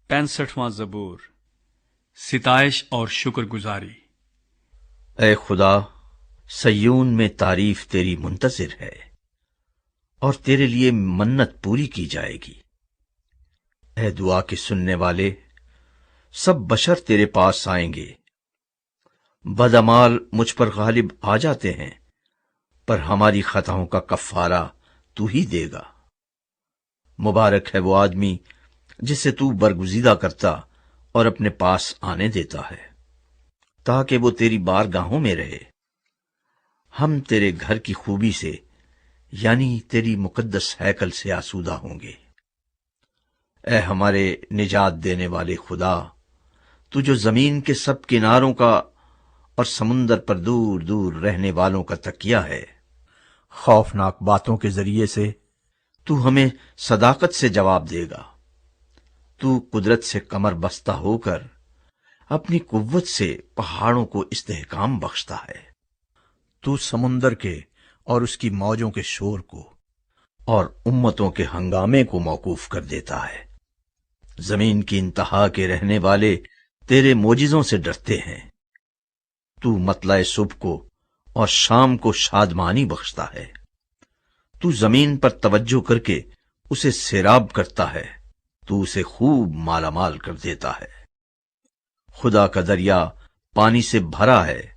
65واں زبور، ستائش اور شکر گزاری۔ اے خدا، سیون میں تعریف تیری منتظر ہے اور تیرے لیے منت پوری کی جائے گی۔ اے دعا کے سننے والے، سب بشر تیرے پاس آئیں گے۔ بدعمال مجھ پر غالب آ جاتے ہیں، پر ہماری خطاؤں کا کفارہ تو ہی دے گا۔ مبارک ہے وہ آدمی جسے تو برگزیدہ کرتا اور اپنے پاس آنے دیتا ہے، تاکہ وہ تیری بارگاہوں میں رہے۔ ہم تیرے گھر کی خوبی سے، یعنی تیری مقدس ہیکل سے آسودہ ہوں گے۔ اے ہمارے نجات دینے والے خدا، تو جو زمین کے سب کناروں کا اور سمندر پر دور دور رہنے والوں کا تکیہ ہے، خوفناک باتوں کے ذریعے سے تو ہمیں صداقت سے جواب دے گا۔ تو قدرت سے کمر بستہ ہو کر اپنی قوت سے پہاڑوں کو استحکام بخشتا ہے۔ تو سمندر کے اور اس کی موجوں کے شور کو اور امتوں کے ہنگامے کو موقوف کر دیتا ہے۔ زمین کی انتہا کے رہنے والے تیرے معجزوں سے ڈرتے ہیں۔ تو مطلع صبح کو اور شام کو شادمانی بخشتا ہے۔ تو زمین پر توجہ کر کے اسے سیراب کرتا ہے، تو اسے خوب مالا مال کر دیتا ہے۔ خدا کا دریا پانی سے بھرا ہے۔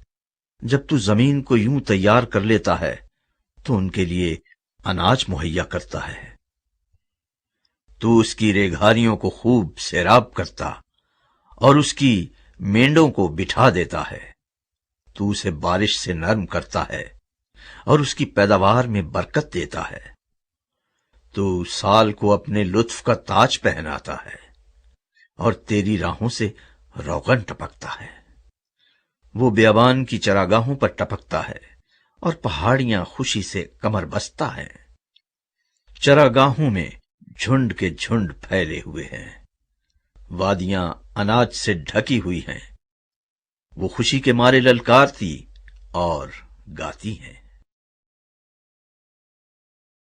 جب تو زمین کو یوں تیار کر لیتا ہے تو ان کے لیے اناج مہیا کرتا ہے۔ تو اس کی ریگھاریوں کو خوب سیراب کرتا اور اس کی مینڈوں کو بٹھا دیتا ہے۔ تو اسے بارش سے نرم کرتا ہے اور اس کی پیداوار میں برکت دیتا ہے۔ تو سال کو اپنے لطف کا تاج پہناتا ہے اور تیری راہوں سے روغن ٹپکتا ہے۔ وہ بیابان کی چراگاہوں پر ٹپکتا ہے اور پہاڑیاں خوشی سے کمر بستہ ہیں۔ چراگاہوں میں جھنڈ کے جھنڈ پھیلے ہوئے ہیں، وادیاں اناج سے ڈھکی ہوئی ہیں۔ وہ خوشی کے مارے للکارتی اور گاتی ہیں۔